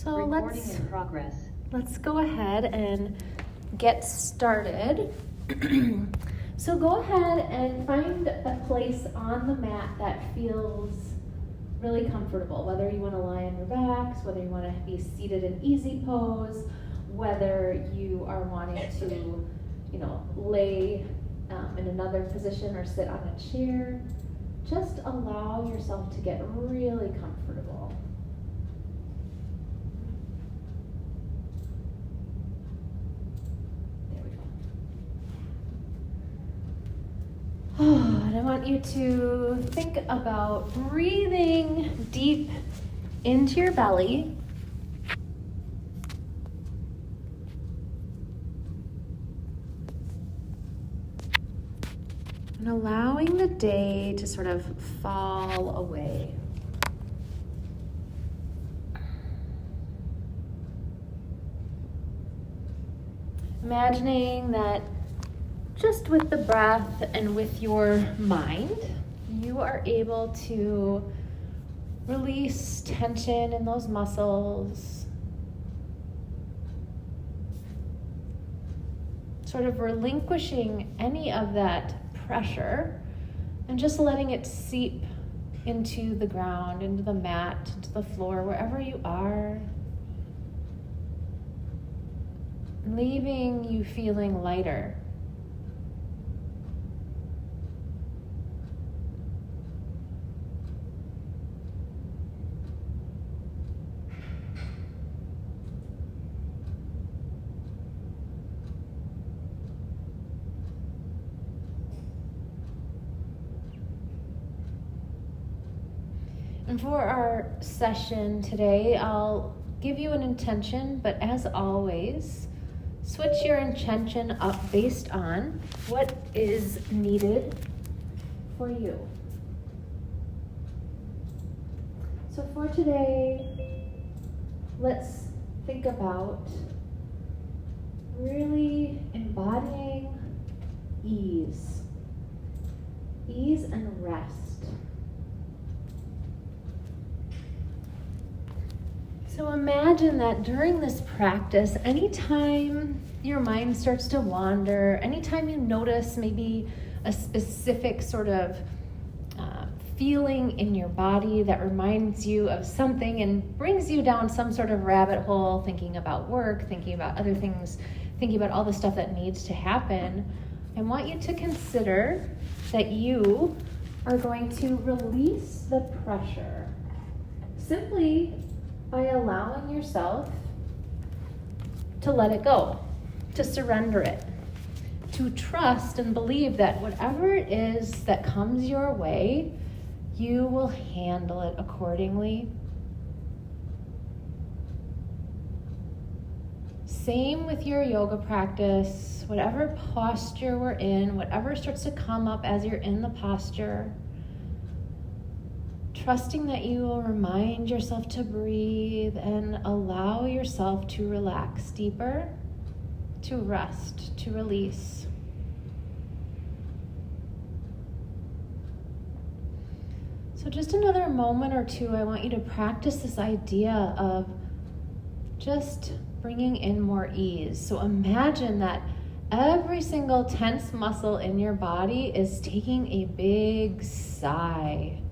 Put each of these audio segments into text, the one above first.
So let's go ahead and get started. So go ahead and find a place on the mat that feels really comfortable, whether you want to lie on your backs, whether you want to be seated in easy pose, whether you are wanting to, lay in another position or sit on a chair. Just allow yourself to get really comfortable. There we go. And I want you to think about breathing deep into your belly. And allowing the day to sort of fall away. Imagining that just with the breath and with your mind, you are able to release tension in those muscles, sort of relinquishing any of that pressure and just letting it seep into the ground, into the mat, into the floor, wherever you are. Leaving you feeling lighter. And for our session today, I'll give you an intention, but as always, switch your intention up based on what is needed for you. So for today, let's think about really embodying ease and rest. So imagine that during this practice, anytime your mind starts to wander, anytime you notice maybe a specific sort of feeling in your body that reminds you of something and brings you down some sort of rabbit hole, thinking about work, thinking about other things, thinking about all the stuff that needs to happen, I want you to consider that you are going to release the pressure simply by allowing yourself to let it go, to surrender it, to trust and believe that whatever it is that comes your way, you will handle it accordingly. Same with your yoga practice, whatever posture we're in, whatever starts to come up as you're in the posture, trusting that you will remind yourself to breathe and allow yourself to relax deeper, to rest, to release. So just another moment or two, I want you to practice this idea of just bringing in more ease. So imagine that every single tense muscle in your body is taking a big sigh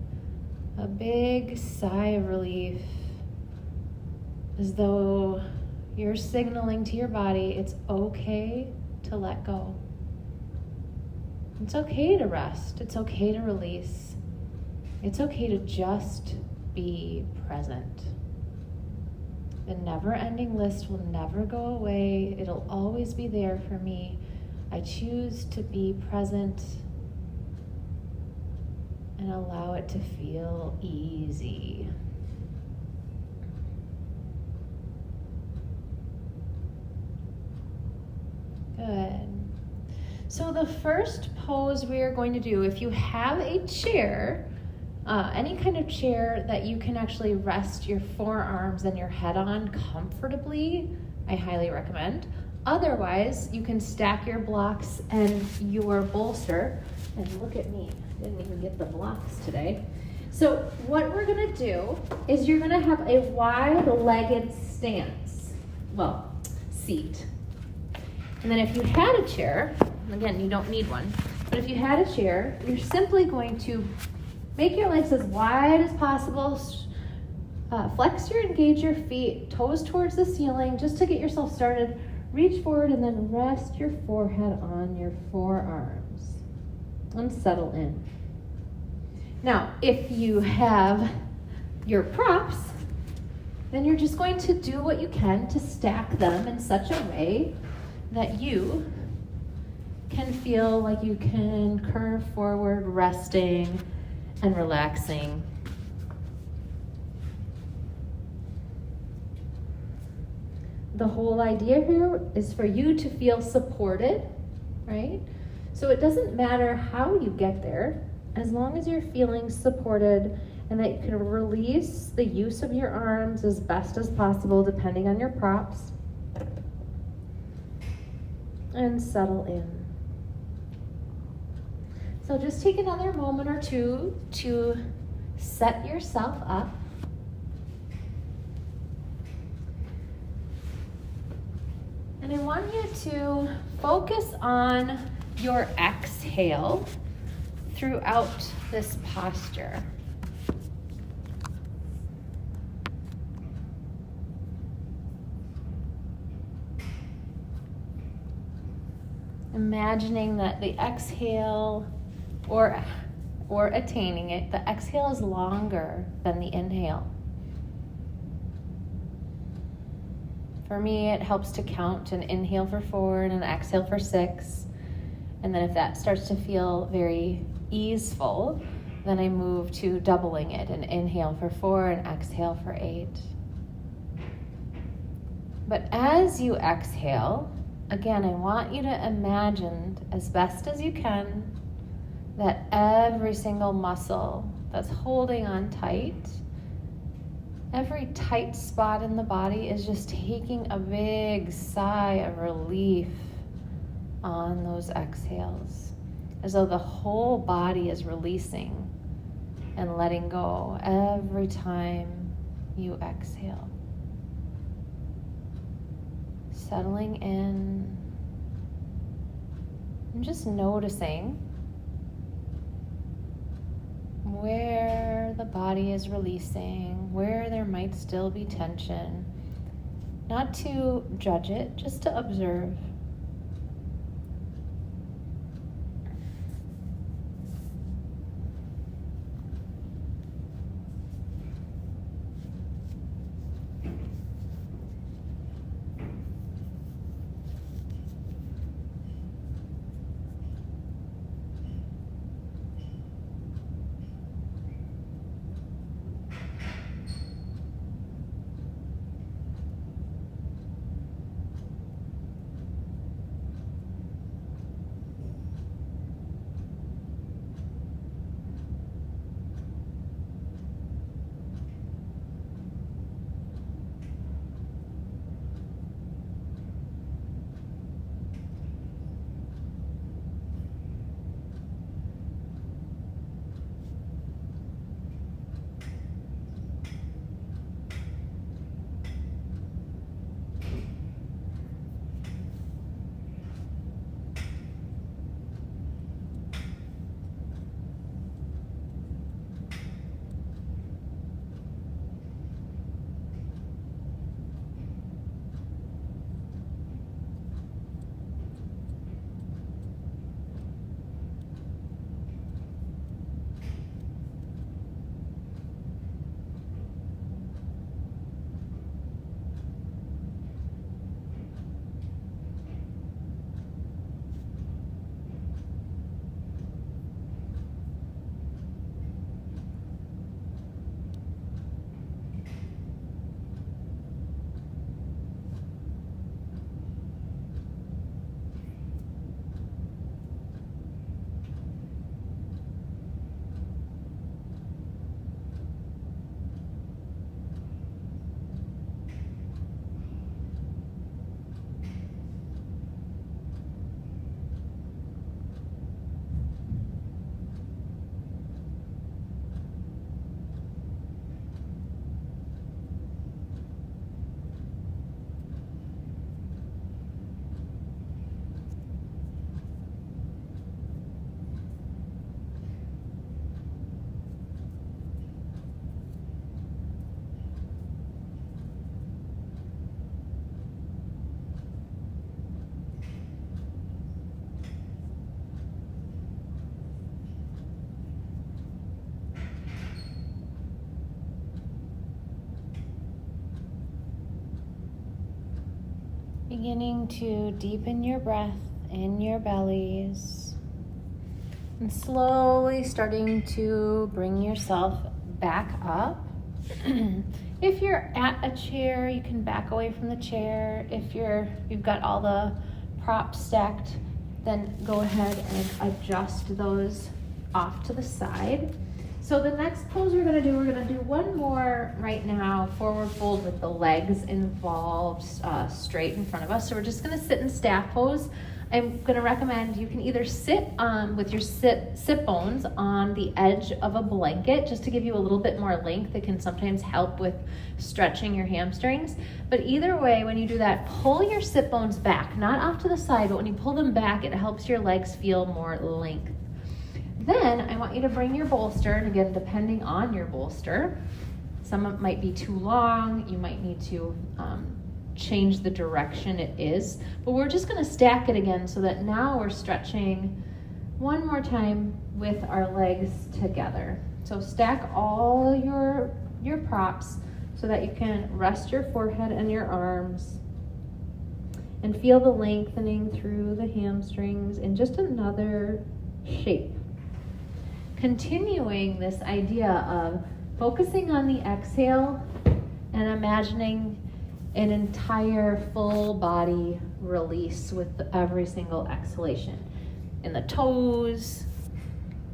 of relief, as though you're signaling to your body it's okay to let go. It's okay to rest. It's okay to release. It's okay to just be present. The never-ending list will never go away. It'll always be there for me. I choose to be present and allow it to feel easy. Good. So the first pose we are going to do, if you have a chair, any kind of chair that you can actually rest your forearms and your head on comfortably, I highly recommend. Otherwise, you can stack your blocks and your bolster. And look at me, didn't even get the blocks today. So what we're gonna do is you're gonna have a wide-legged stance, well, seat. And then if you had a chair, again, you don't need one, but if you had a chair, you're simply going to make your legs as wide as possible, flex or engage your feet, toes towards the ceiling, just to get yourself started. Reach forward and then rest your forehead on your forearms and settle in. Now, if you have your props, then you're just going to do what you can to stack them in such a way that you can feel like you can curve forward, resting and relaxing. The whole idea here is for you to feel supported, right? So it doesn't matter how you get there, as long as you're feeling supported and that you can release the use of your arms as best as possible depending on your props. And settle in. So just take another moment or two to set yourself up. And I want you to focus on your exhale throughout this posture. Imagining that the exhale, or attaining it, the exhale is longer than the inhale. For me, it helps to count an inhale for 4 and an exhale for 6. And then if that starts to feel very easeful, then I move to doubling it, an inhale for 4 and exhale for 8. But as you exhale, again, I want you to imagine as best as you can that every single muscle that's holding on tight, every tight spot in the body is just taking a big sigh of relief on those exhales, as though the whole body is releasing and letting go every time you exhale. Settling in and just noticing where the body is releasing, where there might still be tension. Not to judge it, just to observe. Beginning to deepen your breath in your bellies and slowly starting to bring yourself back up. If you're at a chair, you can back away from the chair. If you've got all the props stacked, then go ahead and adjust those off to the side. So the next pose we're gonna do one more right now, forward fold with the legs involved straight in front of us. So we're just gonna sit in staff pose. I'm gonna recommend you can either sit with your sit bones on the edge of a blanket just to give you a little bit more length. It can sometimes help with stretching your hamstrings. But either way, when you do that, pull your sit bones back, not off to the side, but when you pull them back, it helps your legs feel more length. Then I want you to bring your bolster, and again, depending on your bolster, some might be too long, you might need to change the direction it is, but we're just gonna stack it again so that now we're stretching one more time with our legs together. So stack all your props so that you can rest your forehead and your arms and feel the lengthening through the hamstrings in just another shape. Continuing this idea of focusing on the exhale and imagining an entire full body release with every single exhalation. In the toes,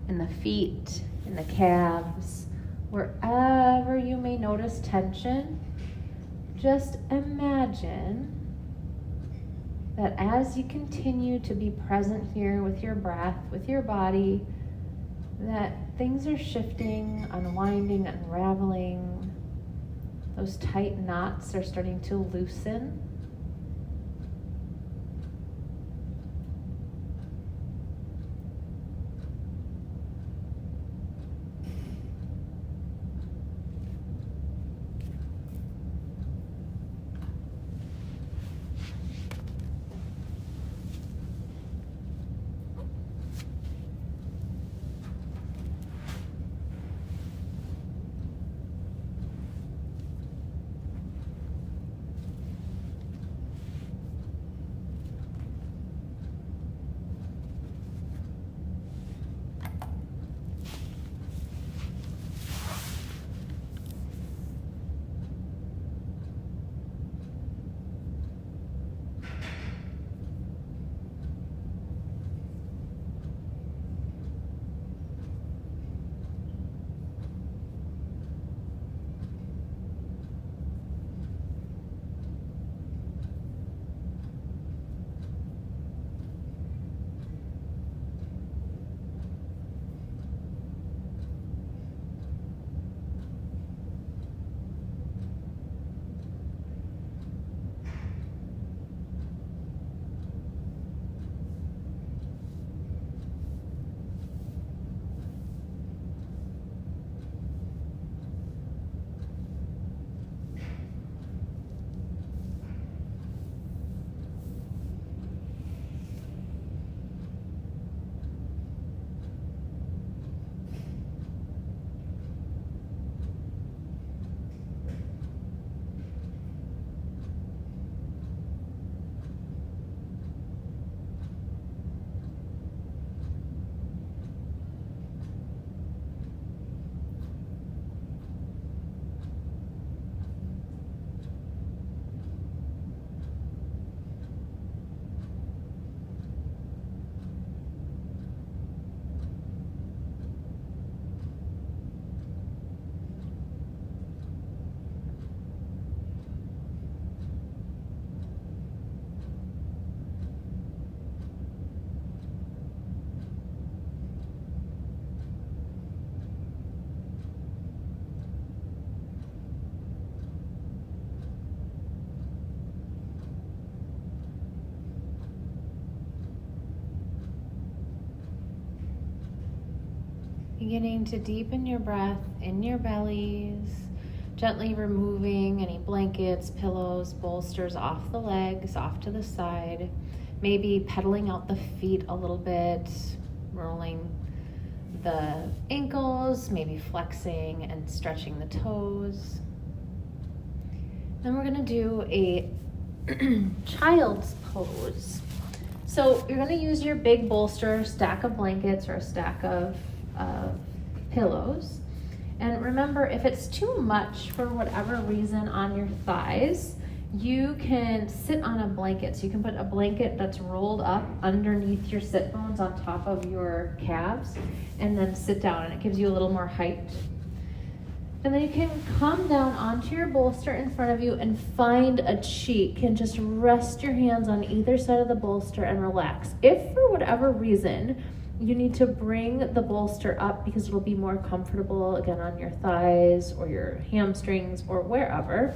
in the feet, in the calves, wherever you may notice tension, just imagine that as you continue to be present here with your breath, with your body, that things are shifting, unwinding, unraveling. Those tight knots are starting to loosen. Beginning to deepen your breath in your bellies, gently removing any blankets, pillows, bolsters off the legs, off to the side. Maybe pedaling out the feet a little bit, rolling the ankles, maybe flexing and stretching the toes. Then we're going to do a child's pose. So you're going to use your big bolster, stack of blankets, or a stack of pillows. And remember, if it's too much for whatever reason on your thighs, you can sit on a blanket. So you can put a blanket that's rolled up underneath your sit bones on top of your calves, and then sit down, and it gives you a little more height. And then you can come down onto your bolster in front of you and find a cheek, and just rest your hands on either side of the bolster and relax. If for whatever reason you need to bring the bolster up because it'll be more comfortable again on your thighs or your hamstrings or wherever,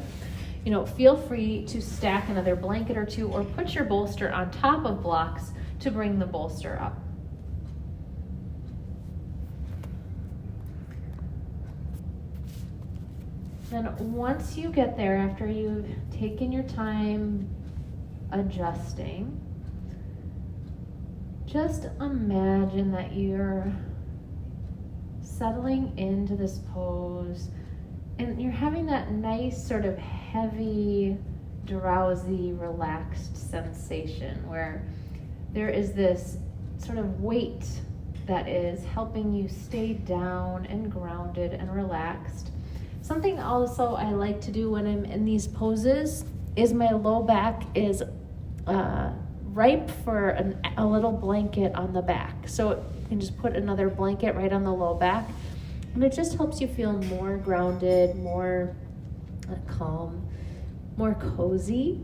feel free to stack another blanket or two, or put your bolster on top of blocks to bring the bolster up. Then once you get there, after you've taken your time adjusting, just imagine that you're settling into this pose, and you're having that nice sort of heavy, drowsy, relaxed sensation where there is this sort of weight that is helping you stay down and grounded and relaxed. Something also I like to do when I'm in these poses is my low back is ripe for a little blanket on the back. So you can just put another blanket right on the low back, and it just helps you feel more grounded, more calm, more cozy.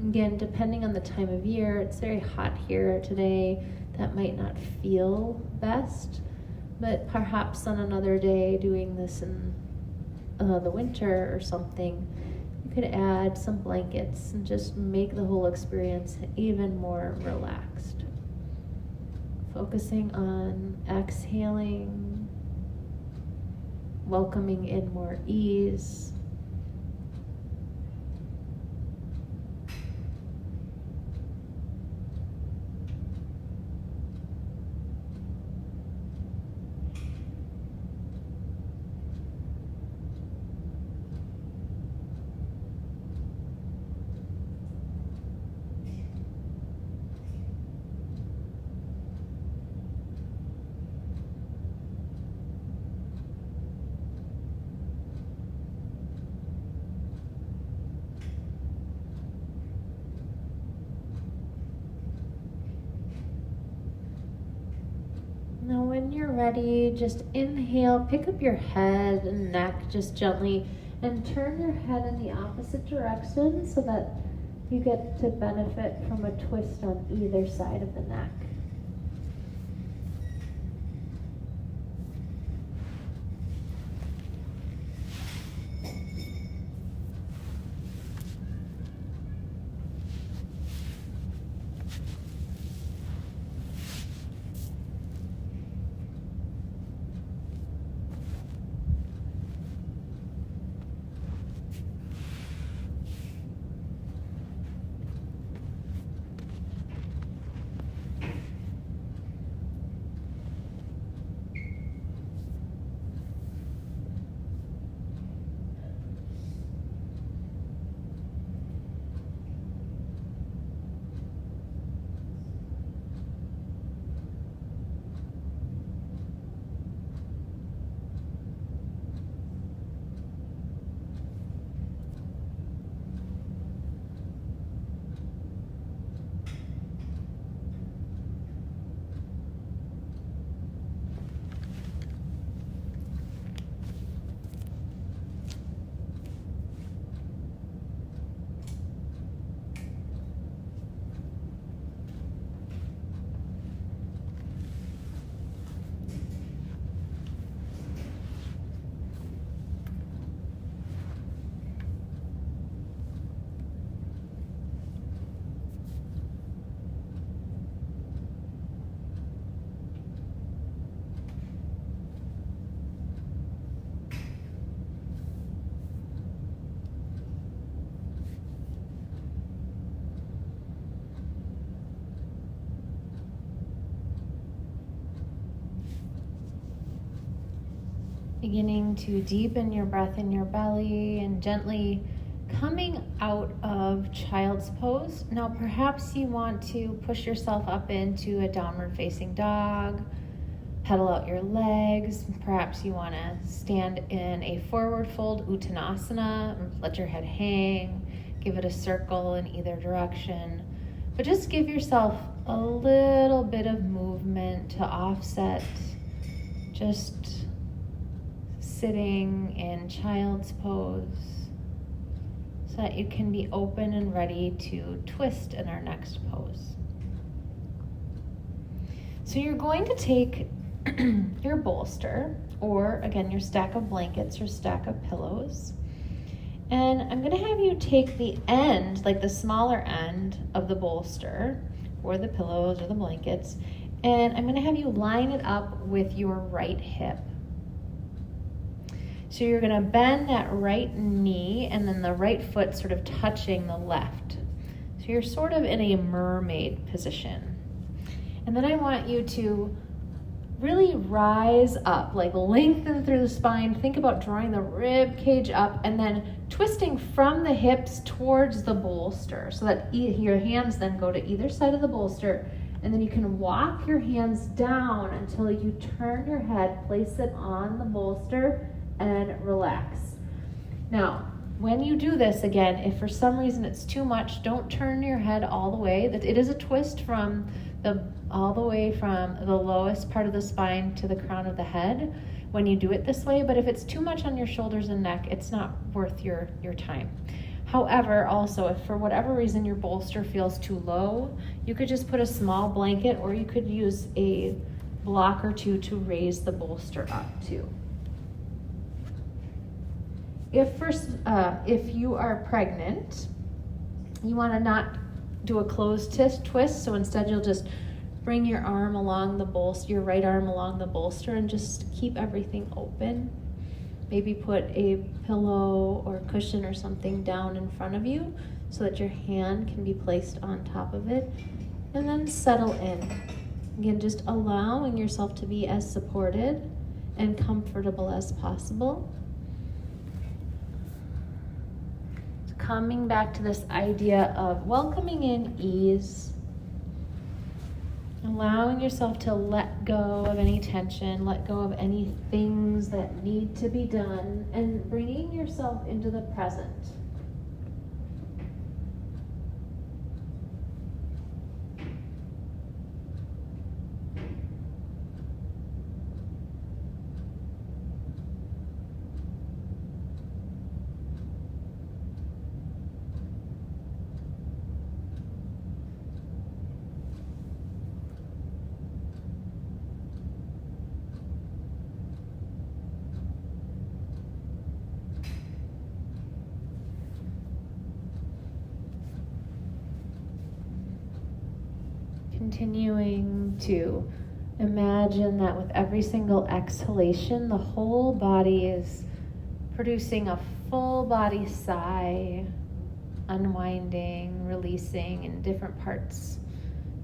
Again, depending on the time of year, it's very hot here today. That might not feel best, but perhaps on another day doing this in the winter or something, you could add some blankets and just make the whole experience even more relaxed. Focusing on exhaling, welcoming in more ease. Now when you're ready, just inhale, pick up your head and neck just gently, and turn your head in the opposite direction so that you get to benefit from a twist on either side of the neck. Beginning to deepen your breath in your belly and gently coming out of child's pose. Now perhaps you want to push yourself up into a downward facing dog, pedal out your legs. Perhaps you want to stand in a forward fold uttanasana, let your head hang, give it a circle in either direction. But just give yourself a little bit of movement to offset just sitting in child's pose, so that you can be open and ready to twist in our next pose. So you're going to take your bolster, or again, your stack of blankets or stack of pillows, and I'm going to have you take the end, like the smaller end of the bolster or the pillows or the blankets, and I'm going to have you line it up with your right hip. So you're going to bend that right knee and then the right foot sort of touching the left. So you're sort of in a mermaid position. And then I want you to really rise up, like lengthen through the spine. Think about drawing the rib cage up and then twisting from the hips towards the bolster, so that your hands then go to either side of the bolster, and then you can walk your hands down until you turn your head, place it on the bolster, and relax. Now, when you do this, again, if for some reason it's too much, don't turn your head all the way. It is a twist all the way from the lowest part of the spine to the crown of the head when you do it this way, but if it's too much on your shoulders and neck, it's not worth your time. However, also, if for whatever reason your bolster feels too low, you could just put a small blanket, or you could use a block or two to raise the bolster up too. If you are pregnant, you want to not do a closed twist, so instead you'll just bring your arm along the bolster, your right arm along the bolster, and just keep everything open. Maybe put a pillow or cushion or something down in front of you so that your hand can be placed on top of it, and then settle in. Again, just allowing yourself to be as supported and comfortable as possible. Coming back to this idea of welcoming in ease, allowing yourself to let go of any tension, let go of any things that need to be done, and bringing yourself into the present. Continuing to imagine that with every single exhalation, the whole body is producing a full body sigh, unwinding, releasing in different parts,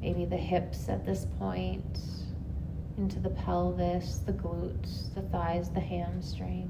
maybe the hips at this point, into the pelvis, the glutes, the thighs, the hamstrings.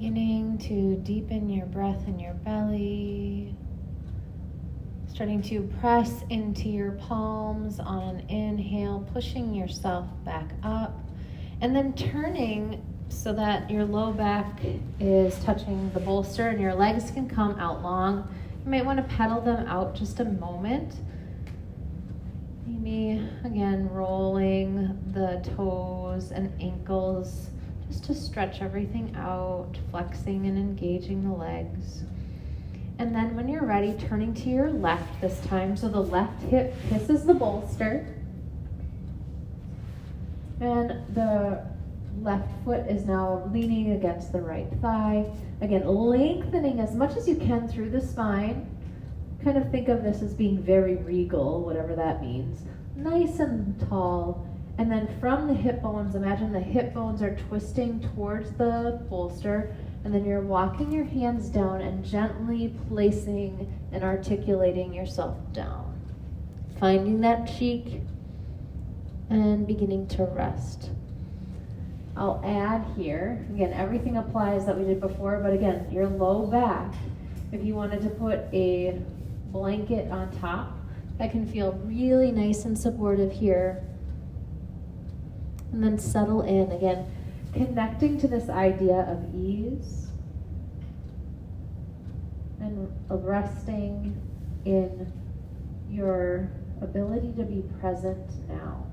Beginning to deepen your breath in your belly. Starting to press into your palms on an inhale, pushing yourself back up. And then turning so that your low back is touching the bolster and your legs can come out long. You might want to pedal them out just a moment. Maybe, again, rolling the toes and ankles just to stretch everything out, flexing and engaging the legs. And then when you're ready, turning to your left this time. So the left hip kisses the bolster. And the left foot is now leaning against the right thigh. Again, lengthening as much as you can through the spine. Kind of think of this as being very regal, whatever that means. Nice and tall. And then from the hip bones, imagine the hip bones are twisting towards the bolster. And then you're walking your hands down and gently placing and articulating yourself down. Finding that cheek and beginning to rest. I'll add here, again, everything applies that we did before, but again, your low back, if you wanted to put a blanket on top, that can feel really nice and supportive here. And then settle in, again, connecting to this idea of ease and of resting in your ability to be present now.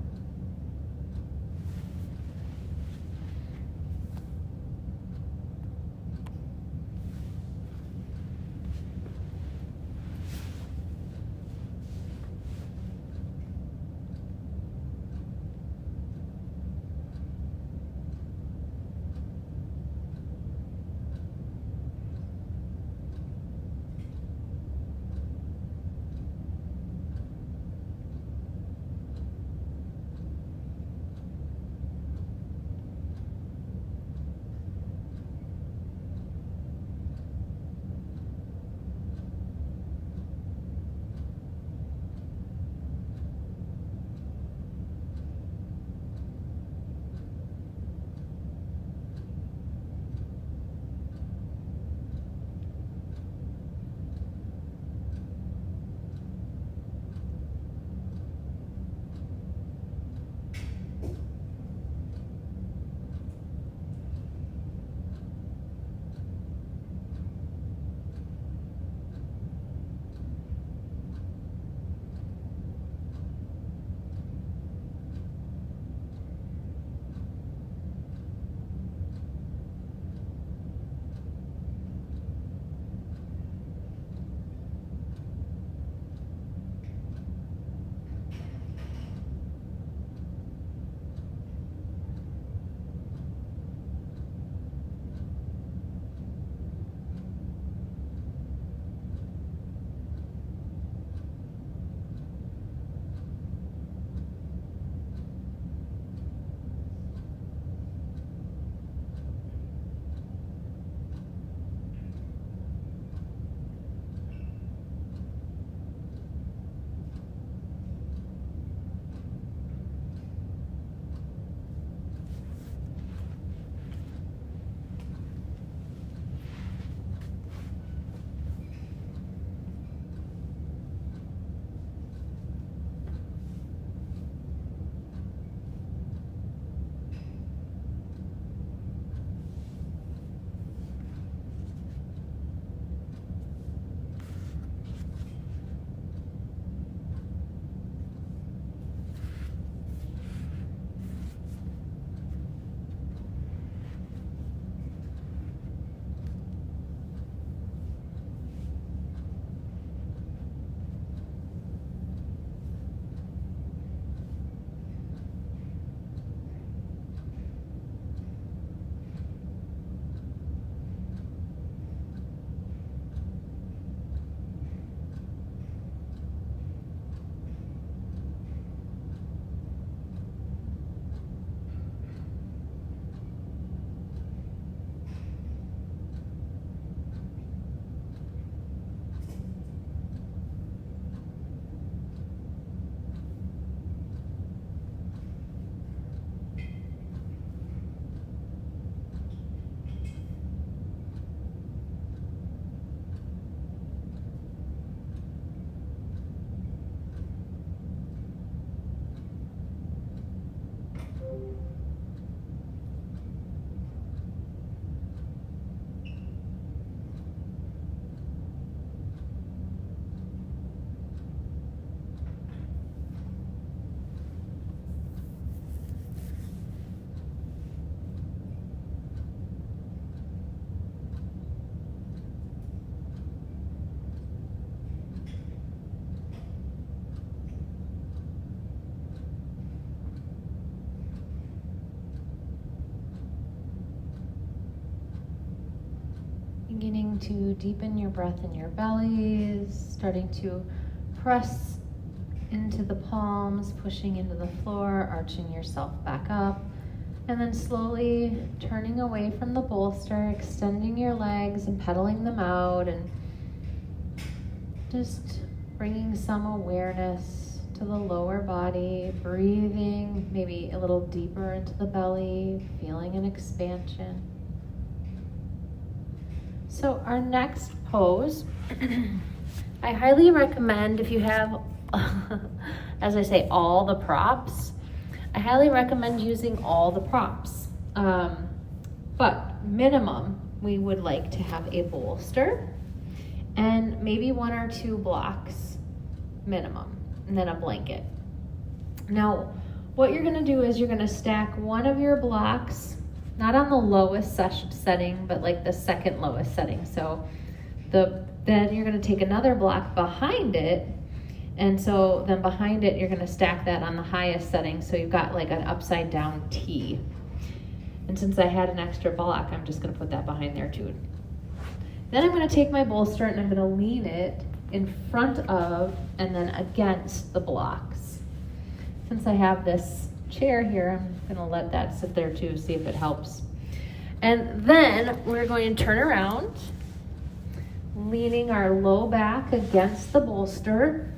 starting to deepen your breath in your bellies, starting to press into the palms, pushing into the floor, arching yourself back up, and then slowly turning away from the bolster, extending your legs and pedaling them out, and just bringing some awareness to the lower body, breathing maybe a little deeper into the belly, feeling an expansion. So our next pose, I highly recommend if you have, as I say, all the props, I highly recommend using all the props. But minimum, we would like to have a bolster and maybe 1 or 2 blocks minimum, and then a blanket. Now, what you're gonna do is you're gonna stack one of your blocks, not on the lowest setting, but like the second lowest setting. So then you're gonna take another block behind it, and so then behind it, you're gonna stack that on the highest setting. So you've got like an upside down T. And since I had an extra block, I'm just gonna put that behind there too. Then I'm gonna take my bolster and I'm gonna lean it in front of and then against the blocks. Since I have this chair here, I'm gonna let that sit there too, see if it helps. And then we're going to turn around, leaning our low back against the bolster,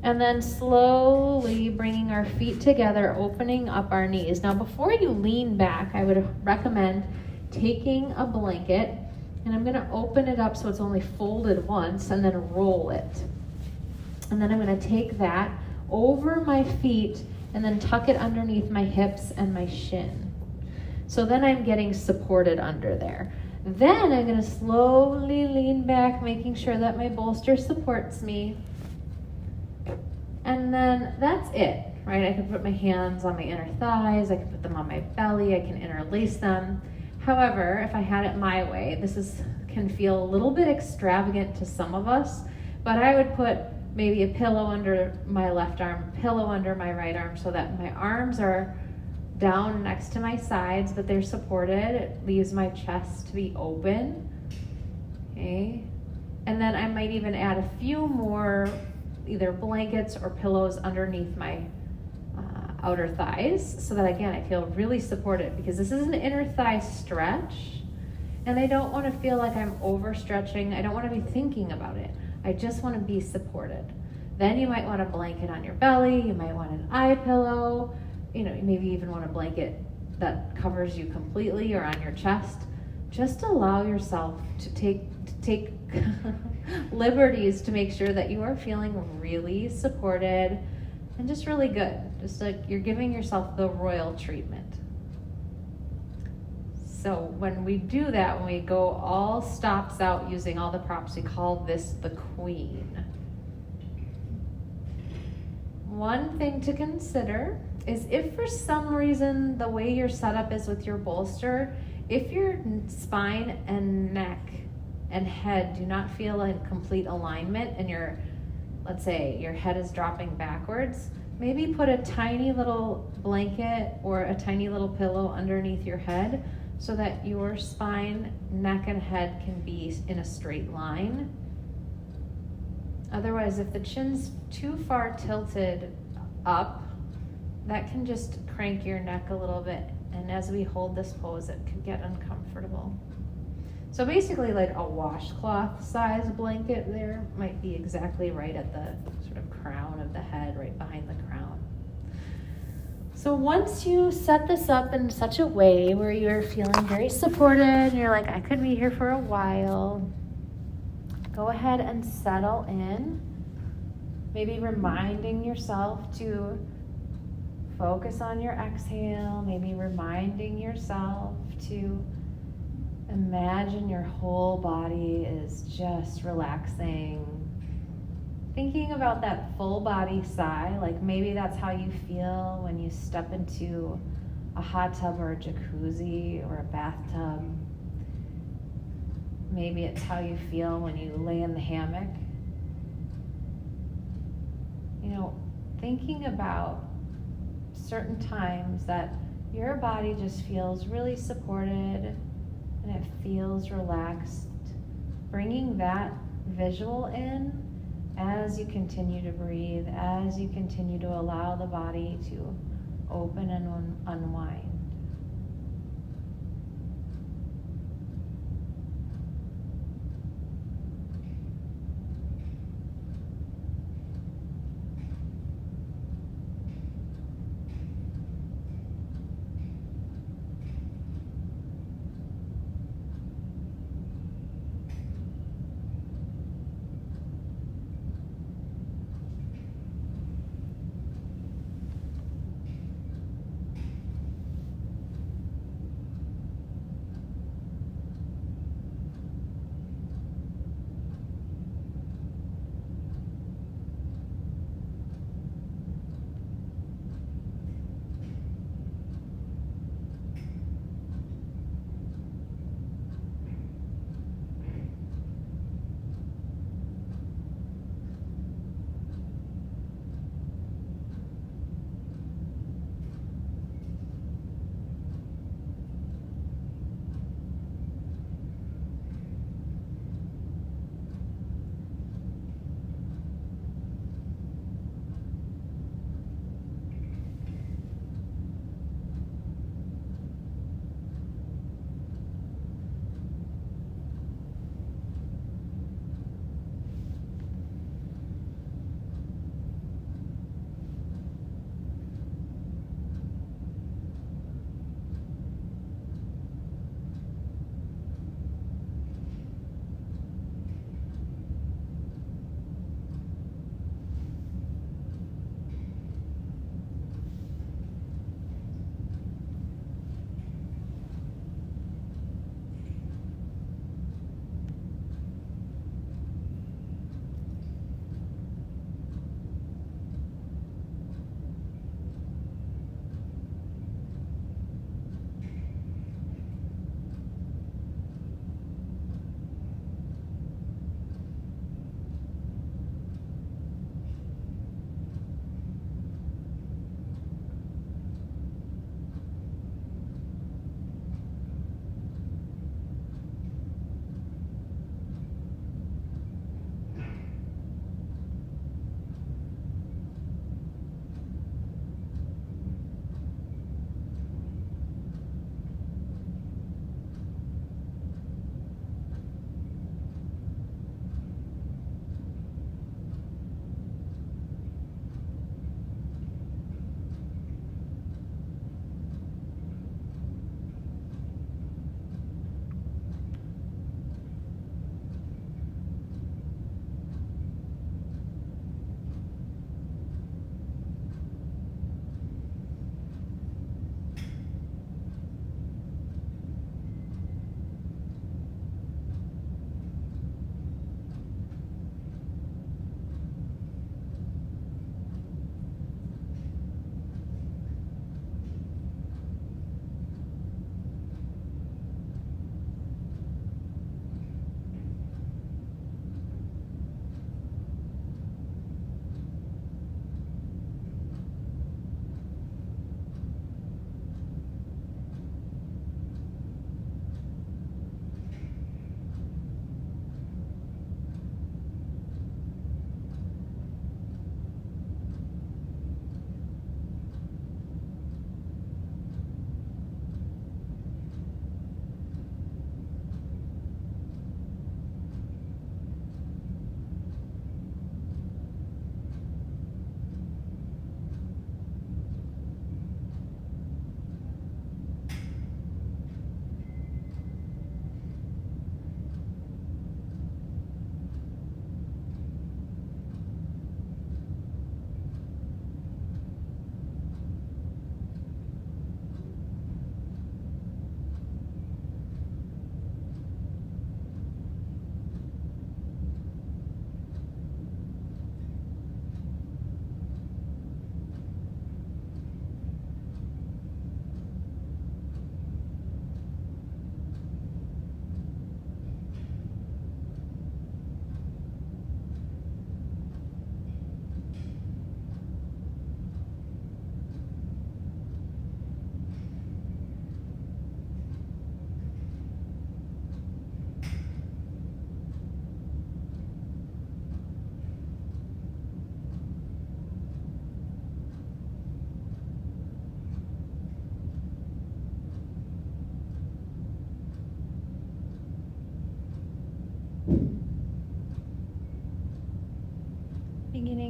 and then slowly bringing our feet together, opening up our knees. Now, before you lean back, I would recommend taking a blanket, and I'm gonna open it up so it's only folded once, and then roll it. And then I'm gonna take that over my feet and then tuck it underneath my hips and my shin. So then I'm getting supported under there. Then I'm gonna slowly lean back, making sure that my bolster supports me. And then that's it, right? I can put my hands on my inner thighs, I can put them on my belly, I can interlace them. However, if I had it my way, can feel a little bit extravagant to some of us, but I would put maybe a pillow under my left arm, pillow under my right arm, so that my arms are down next to my sides, but they're supported. It leaves my chest to be open, okay? And then I might even add a few more either blankets or pillows underneath my outer thighs, so that again, I feel really supported, because this is an inner thigh stretch, and I don't want to feel like I'm overstretching. I don't want to be thinking about it. I just want to be supported. Then you might want a blanket on your belly, you might want an eye pillow, maybe even want a blanket that covers you completely or on your chest. Just allow yourself to take liberties to make sure that you are feeling really supported and just really good. Just like you're giving yourself the royal treatment. So when we do that, when we go all stops out using all the props, we call this the queen. One thing to consider is if for some reason the way your setup is with your bolster, if your spine and neck and head do not feel in complete alignment and let's say your head is dropping backwards, maybe put a tiny little blanket or a tiny little pillow underneath your head so that your spine, neck, and head can be in a straight line. Otherwise, if the chin's too far tilted up, that can just crank your neck a little bit. And as we hold this pose, it could get uncomfortable. So basically like a washcloth size blanket there might be exactly right at the sort of crown of the head, right behind the crown. So once you set this up in such a way where you're feeling very supported and you're like, I could be here for a while, go ahead and settle in. Maybe reminding yourself to focus on your exhale, maybe reminding yourself to imagine your whole body is just relaxing. Thinking about that full body sigh, like maybe that's how you feel when you step into a hot tub or a jacuzzi or a bathtub. Maybe it's how you feel when you lay in the hammock. Thinking about certain times that your body just feels really supported and it feels relaxed bringing that visual in as you continue to breathe, as you continue to allow the body to open and unwind.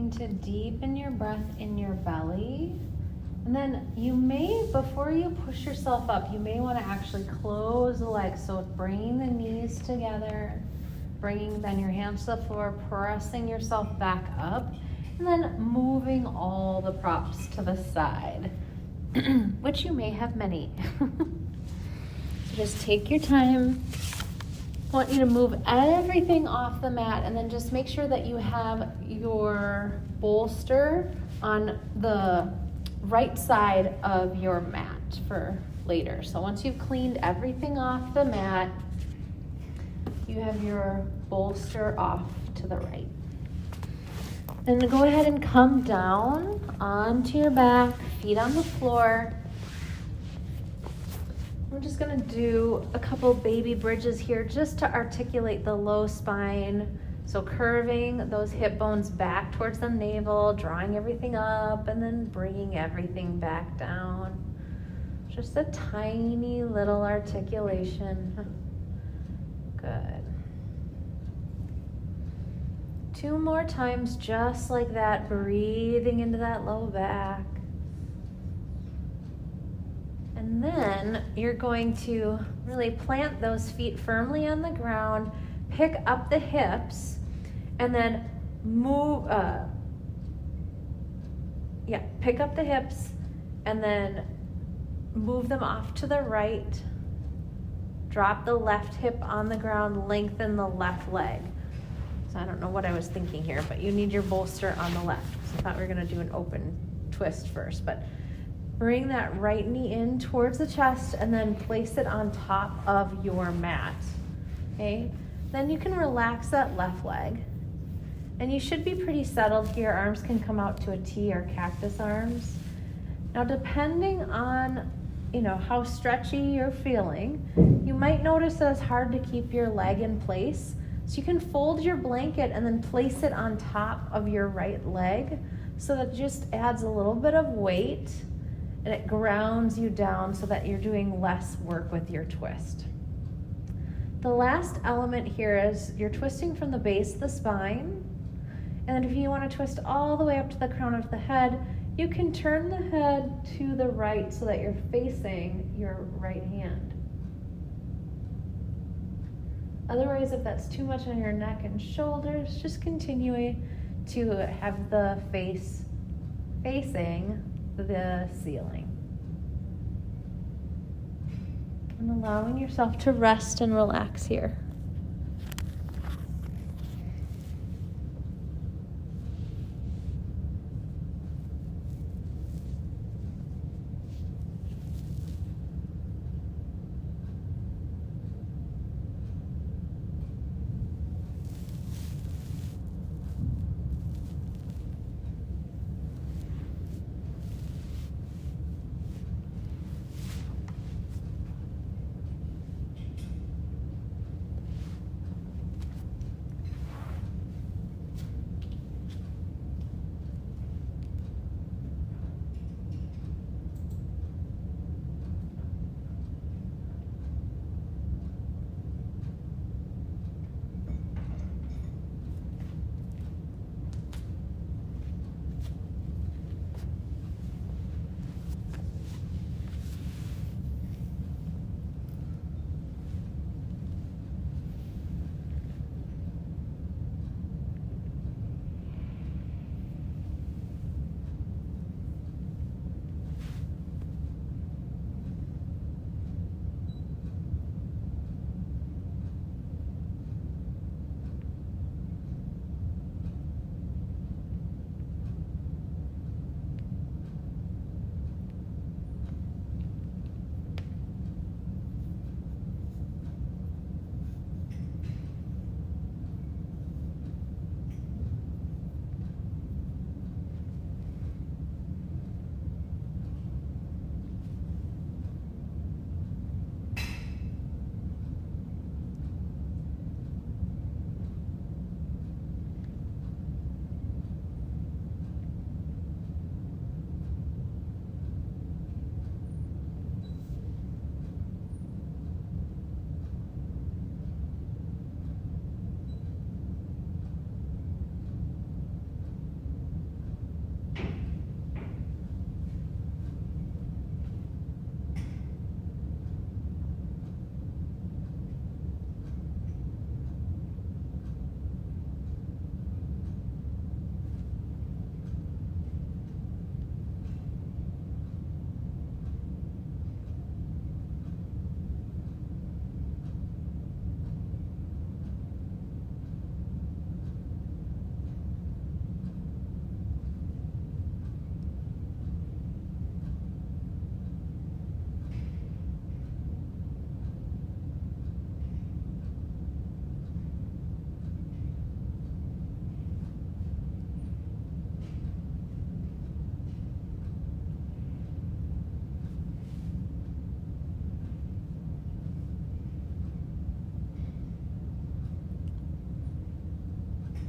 Starting to deepen your breath in your belly. And then you may, before you push yourself up, you may want to actually close the legs. So bringing the knees together, bringing then your hands to the floor, pressing yourself back up, and then moving all the props to the side, which you may have many. So just take your time. I want you to move everything off the mat, and then just make sure that you have your bolster on the right side of your mat for later. So once you've cleaned everything off the mat, you have your bolster off to the right. Then go ahead and come down onto your back, feet on the floor. We're just gonna do a couple baby bridges here just to articulate the low spine. So curving those hip bones back towards the navel, drawing everything up, and then bringing everything back down. Just a tiny little articulation. Good. 2 more times just like that, breathing into that low back. And then you're going to really plant those feet firmly on the ground, pick up the hips, and then move, pick up the hips and then move them off to the right. Drop the left hip on the ground, lengthen the left leg. So I don't know what I was thinking here, but you need your bolster on the left. So I thought we were gonna do an open twist first, but bring that right knee in towards the chest and then place it on top of your mat, okay? Then you can relax that left leg. And you should be pretty settled here. Arms can come out to a T or cactus arms. Now, depending on, how stretchy you're feeling, you might notice that it's hard to keep your leg in place. So you can fold your blanket and then place it on top of your right leg so that it just adds a little bit of weight and it grounds you down so that you're doing less work with your twist. The last element here is you're twisting from the base of the spine. And if you want to twist all the way up to the crown of the head, you can turn the head to the right so that you're facing your right hand. Otherwise, if that's too much on your neck and shoulders, just continue to have the face facing the ceiling. And allowing yourself to rest and relax here.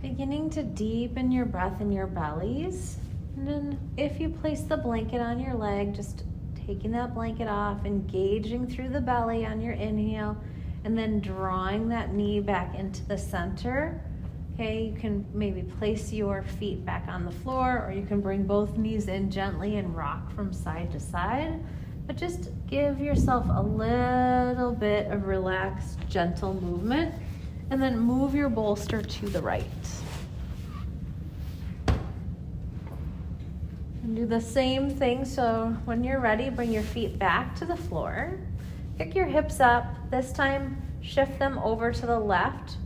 Beginning to deepen your breath in your bellies. And then if you place the blanket on your leg, just taking that blanket off, engaging through the belly on your inhale, and then drawing that knee back into the center. Okay, you can maybe place your feet back on the floor, or you can bring both knees in gently and rock from side to side. But just give yourself a little bit of relaxed, gentle movement, and then move your bolster to the right. And do the same thing. So when you're ready, bring your feet back to the floor. Pick your hips up. This time, shift them over to the left.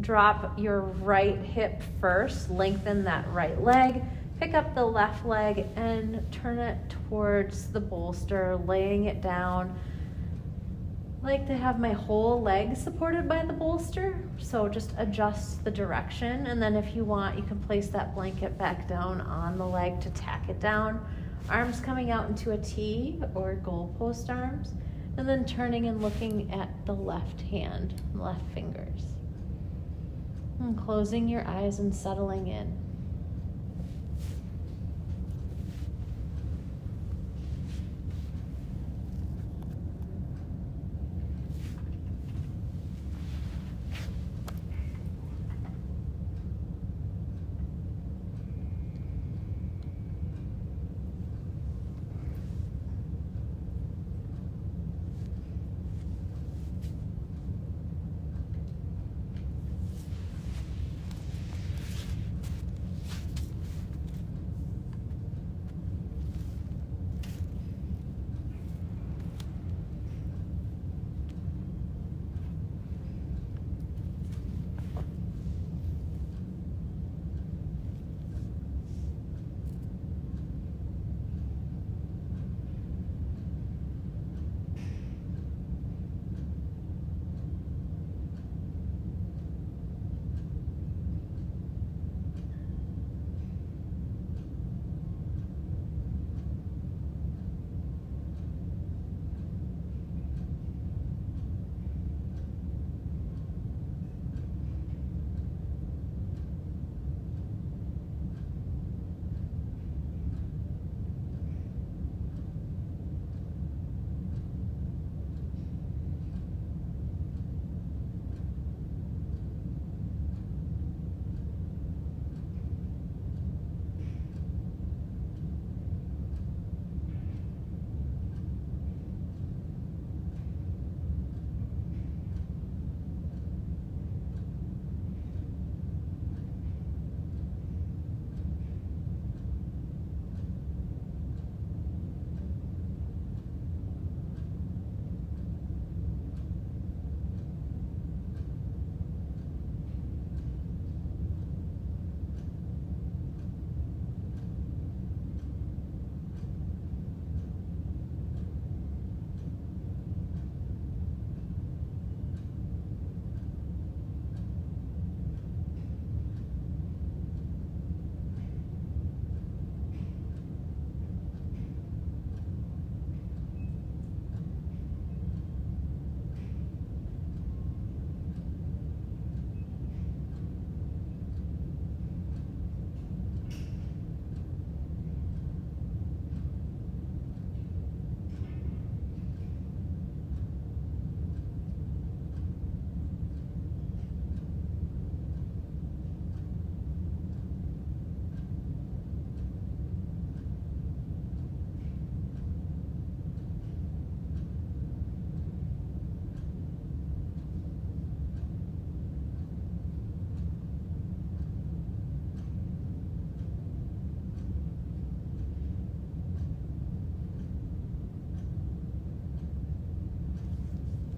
Drop your right hip first. Lengthen that right leg. Pick up the left leg and turn it towards the bolster, laying it down. I like to have my whole leg supported by the bolster, so just adjust the direction, and then if you want, you can place that blanket back down on the leg to tack it down. Arms coming out into a T or goalpost arms, and then turning and looking at the left hand, left fingers. And closing your eyes and settling in.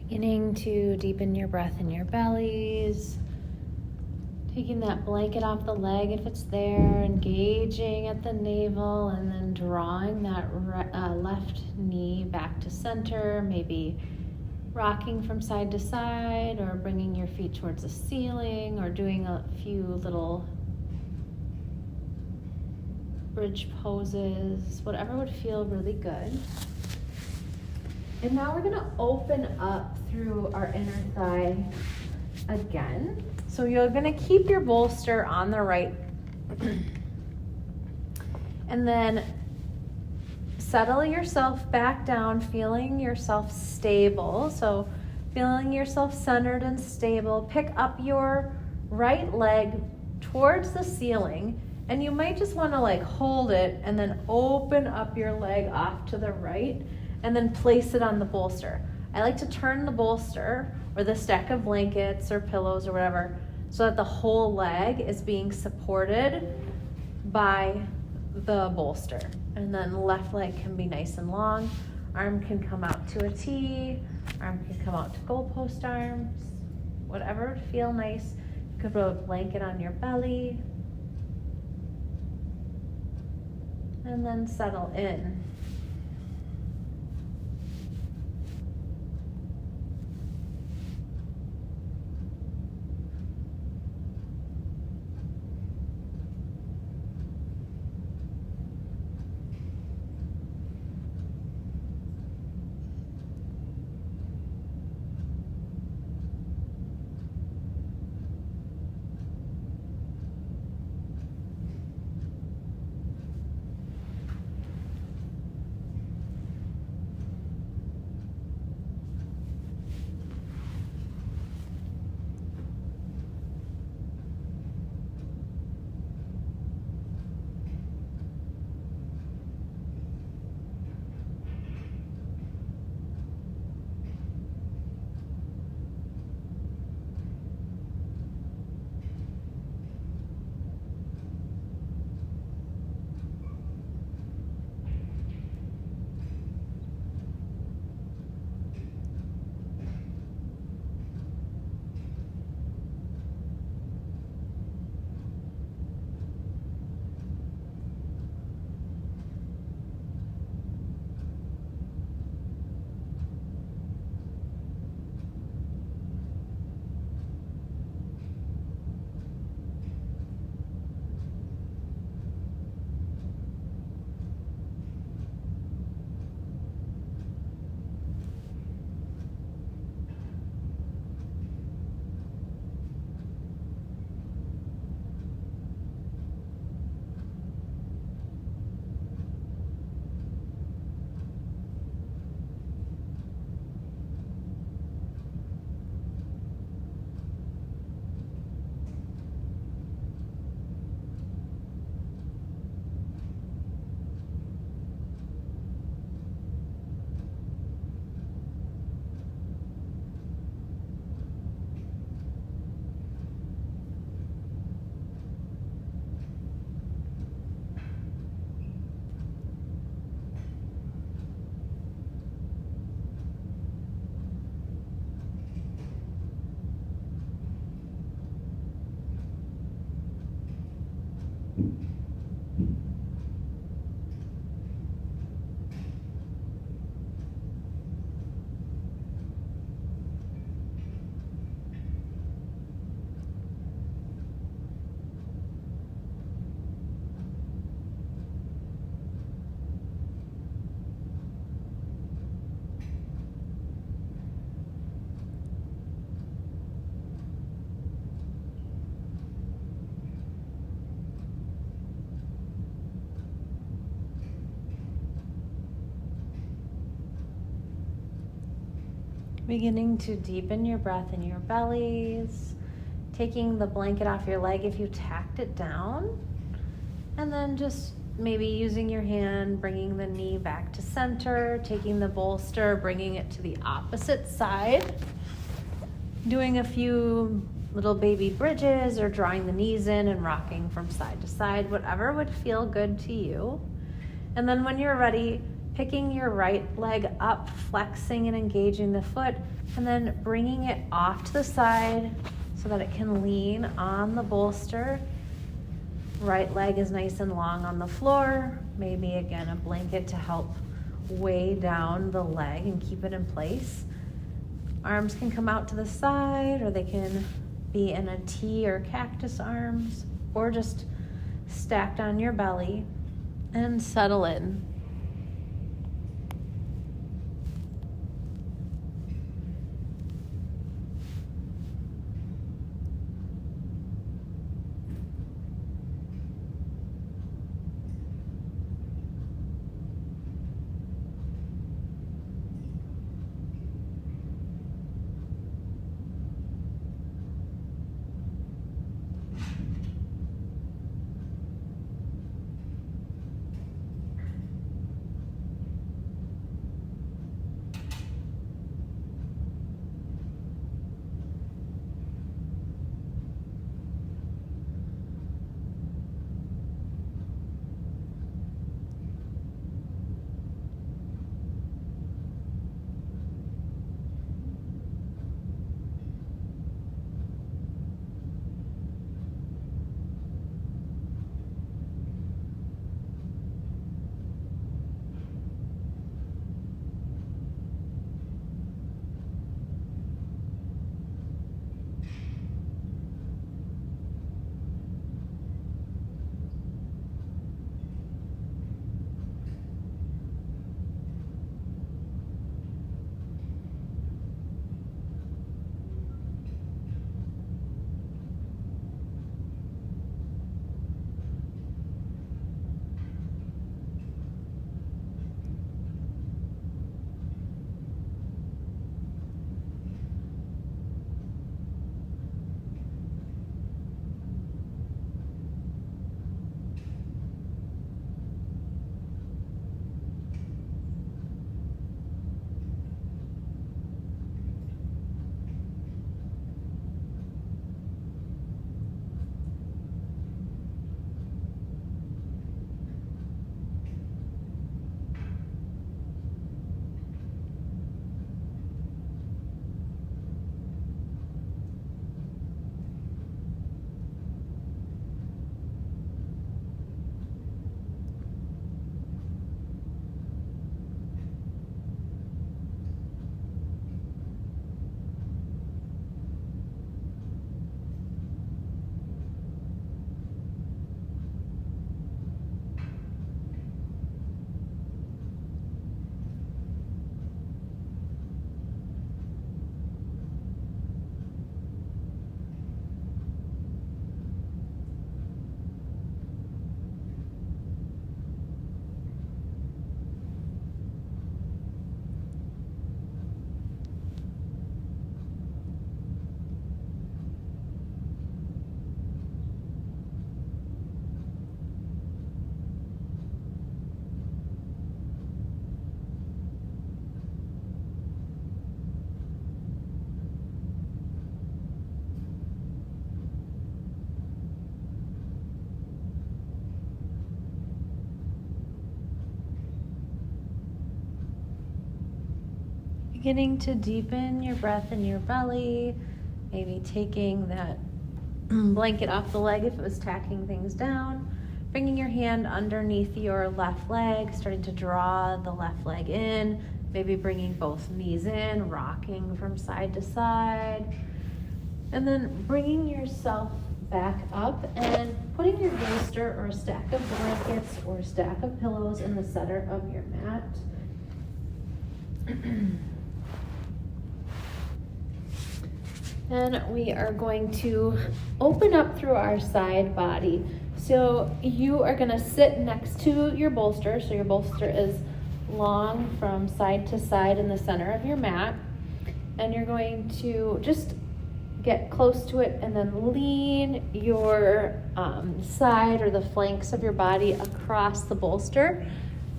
Beginning to deepen your breath in your bellies. Taking that blanket off the leg if it's there, engaging at the navel, and then drawing that left knee back to center, maybe rocking from side to side or bringing your feet towards the ceiling or doing a few little bridge poses, whatever would feel really good. And now we're gonna open up through our inner thigh again. So you're gonna keep your bolster on the right and then settle yourself back down, feeling yourself stable. So feeling yourself centered and stable. Pick up your right leg towards the ceiling, and you might just want to like hold it and then open up your leg off to the right and then place it on the bolster. I like to turn the bolster or the stack of blankets or pillows or whatever so that the whole leg is being supported by the bolster. And then left leg can be nice and long. Arm can come out to a T. Arm can come out to goalpost arms. Whatever would feel nice. You could put a blanket on your belly. And then settle in. Beginning to deepen your breath in your bellies, taking the blanket off your leg if you tacked it down, and then just maybe using your hand, bringing the knee back to center, taking the bolster, bringing it to the opposite side, doing a few little baby bridges or drawing the knees in and rocking from side to side, whatever would feel good to you. And then when you're ready, picking your right leg up, flexing and engaging the foot, and then bringing it off to the side so that it can lean on the bolster. Right leg is nice and long on the floor. Maybe again, a blanket to help weigh down the leg and keep it in place. Arms can come out to the side, or they can be in a T or cactus arms, or just stacked on your belly, and settle in. Beginning to deepen your breath in your belly, maybe taking that blanket off the leg if it was tacking things down, bringing your hand underneath your left leg, starting to draw the left leg in, maybe bringing both knees in, rocking from side to side, and then bringing yourself back up and putting your bolster or a stack of blankets or a stack of pillows in the center of your mat. And we are going to open up through our side body. So you are going to sit next to your bolster. So your bolster is long from side to side in the center of your mat. And you're going to just get close to it and then lean your side or the flanks of your body across the bolster.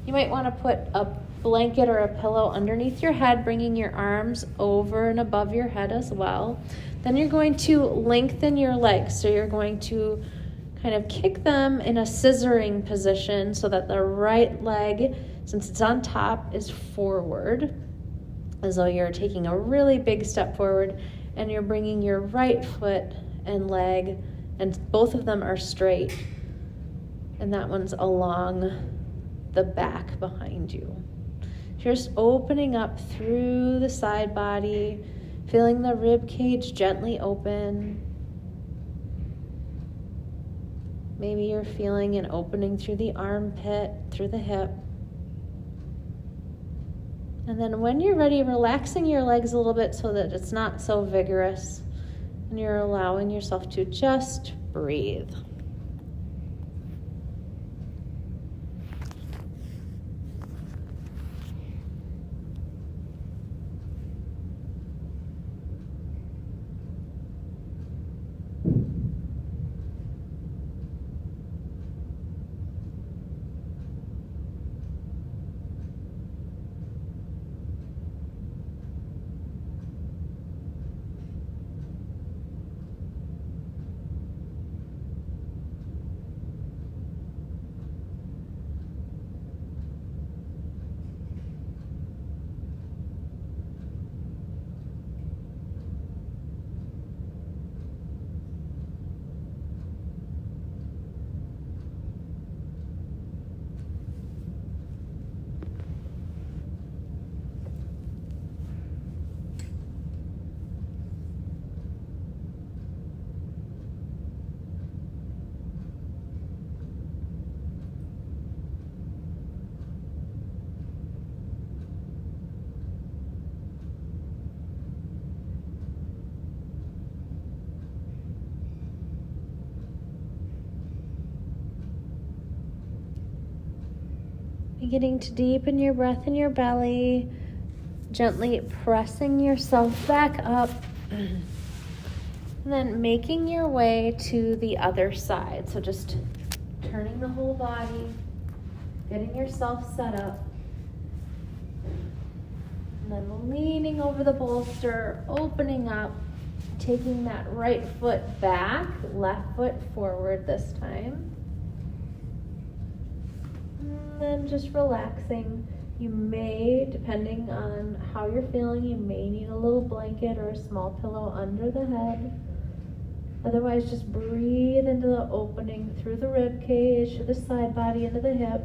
You might want to put a blanket or a pillow underneath your head, bringing your arms over and above your head as well. Then you're going to lengthen your legs. So you're going to kind of kick them in a scissoring position so that the right leg, since it's on top, is forward, as though you're taking a really big step forward, and you're bringing your right foot and leg, and both of them are straight, and that one's along the back behind you. Just opening up through the side body, feeling the rib cage gently open. Maybe you're feeling an opening through the armpit, through the hip. And then when you're ready, relaxing your legs a little bit so that it's not so vigorous, and you're allowing yourself to just breathe. Beginning to deepen your breath in your belly, gently pressing yourself back up, and then making your way to the other side. So just turning the whole body, getting yourself set up, and then leaning over the bolster, opening up, taking that right foot back, left foot forward this time. And then just relaxing. You may, depending on how you're feeling, you may need a little blanket or a small pillow under the head. Otherwise, just breathe into the opening through the rib cage, to the side body, into the hip.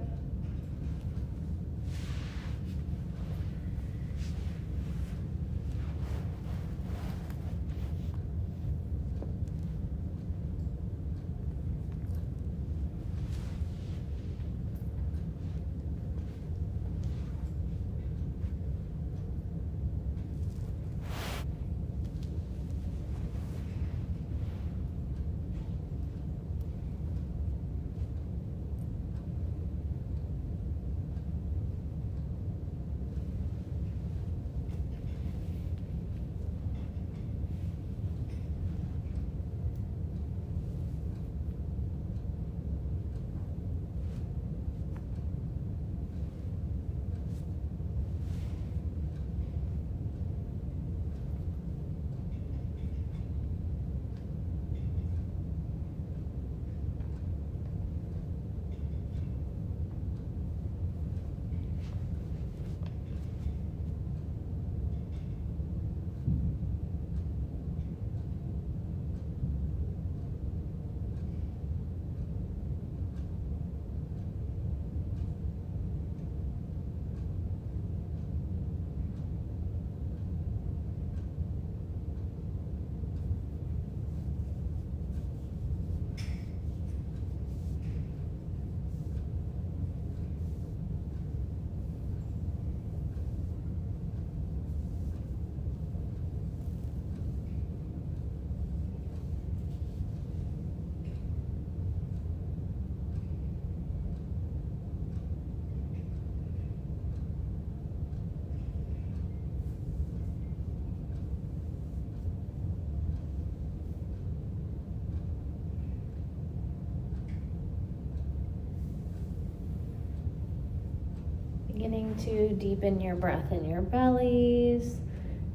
starting to deepen your breath in your bellies,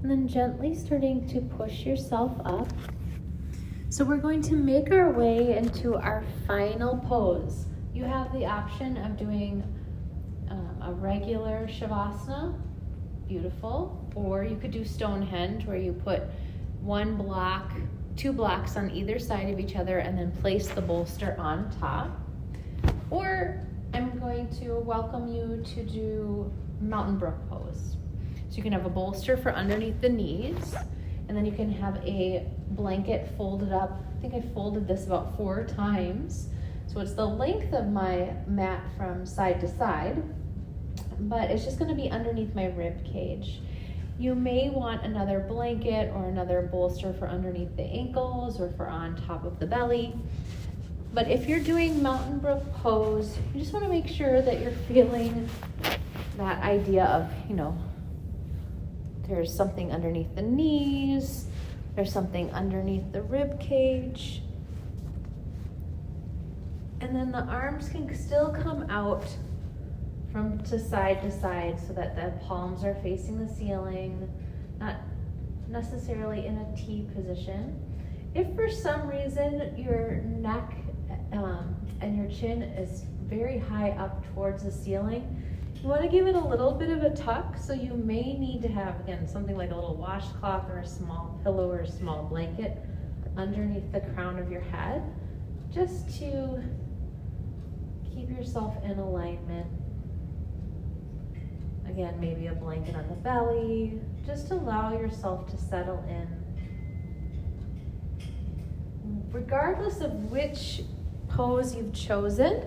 and then gently starting to push yourself up. So we're going to make our way into our final pose. You have the option of doing a regular Shavasana, beautiful, or you could do Stonehenge, where you put two blocks on either side of each other and then place the bolster on top. Or I'm going to welcome you to do Mountain Brook pose. So you can have a bolster for underneath the knees, and then you can have a blanket folded up. I think I folded this about 4 times. So it's the length of my mat from side to side, but it's just going to be underneath my rib cage. You may want another blanket or another bolster for underneath the ankles or for on top of the belly. But if you're doing Mountain Brook pose, you just want to make sure that you're feeling that idea of, there's something underneath the knees, there's something underneath the rib cage. And then the arms can still come out from to side so that the palms are facing the ceiling, not necessarily in a T position. If for some reason your neck and your chin is very high up towards the ceiling, you want to give it a little bit of a tuck, so you may need to have, again, something like a little washcloth or a small pillow or a small blanket underneath the crown of your head, just to keep yourself in alignment. Again, maybe a blanket on the belly. Just allow yourself to settle in. Regardless of which pose you've chosen,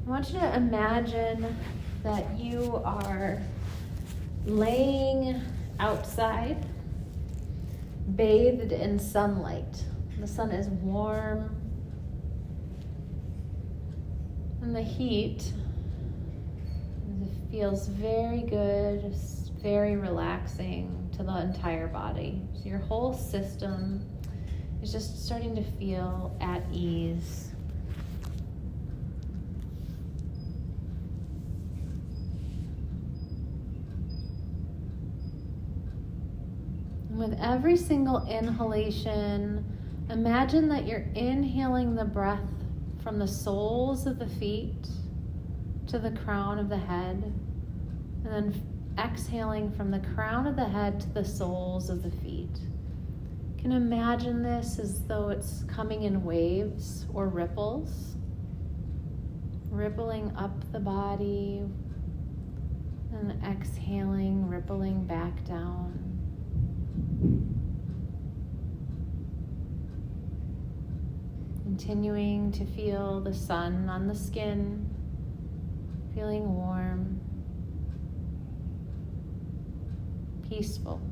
I want you to imagine that you are laying outside, bathed in sunlight. The sun is warm, and the heat feels very good, just very relaxing to the entire body. So your whole system is just starting to feel at ease. And with every single inhalation, imagine that you're inhaling the breath from the soles of the feet to the crown of the head, and then exhaling from the crown of the head to the soles of the feet. You can imagine this as though it's coming in waves or ripples, rippling up the body, and exhaling, rippling back down. Continuing to feel the sun on the skin, feeling warm, peaceful.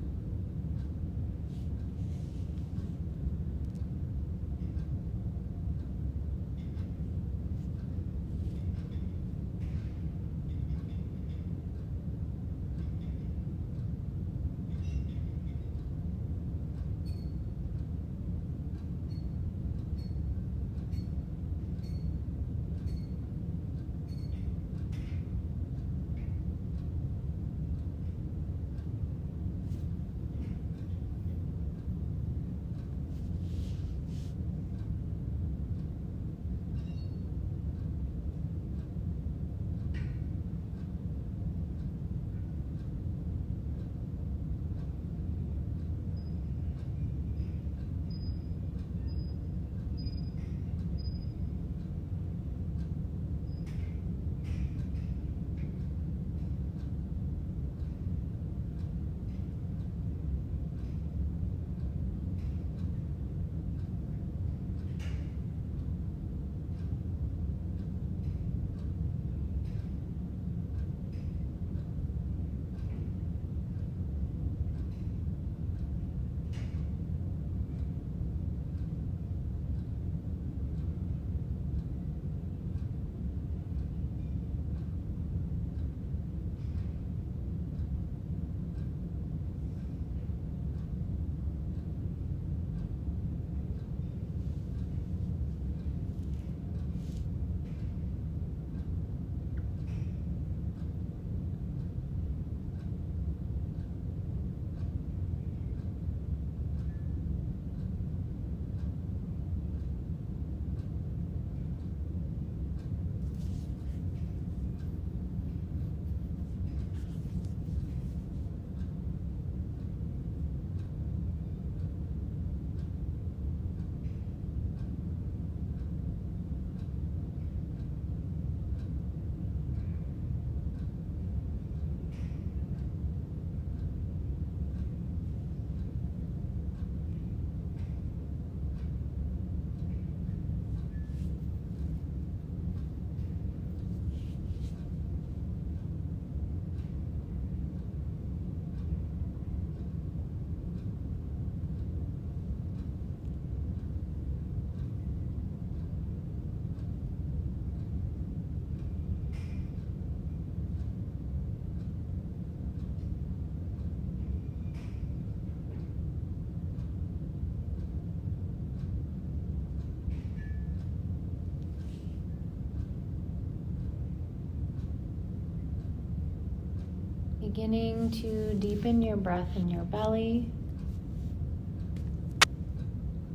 Beginning to deepen your breath in your belly.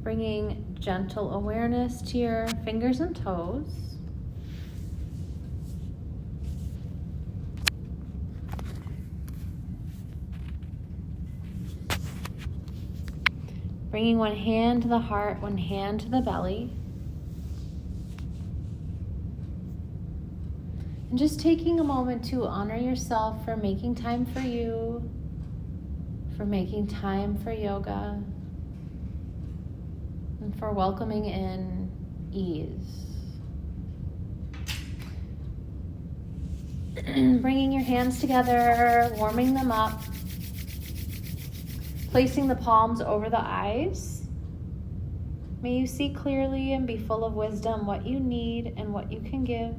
Bringing gentle awareness to your fingers and toes. Bringing one hand to the heart, one hand to the belly. And just taking a moment to honor yourself for making time for you, for making time for yoga, and for welcoming in ease. Bringing your hands together, warming them up, placing the palms over the eyes. May you see clearly and be full of wisdom what you need and what you can give.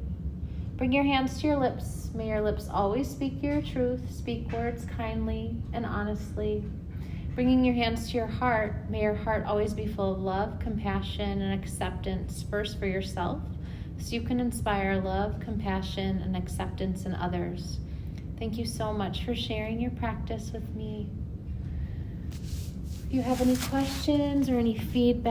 Bring your hands to your lips. May your lips always speak your truth. Speak words kindly and honestly. Bringing your hands to your heart. May your heart always be full of love, compassion, and acceptance, first for yourself, so you can inspire love, compassion, and acceptance in others. Thank you so much for sharing your practice with me. If you have any questions or any feedback,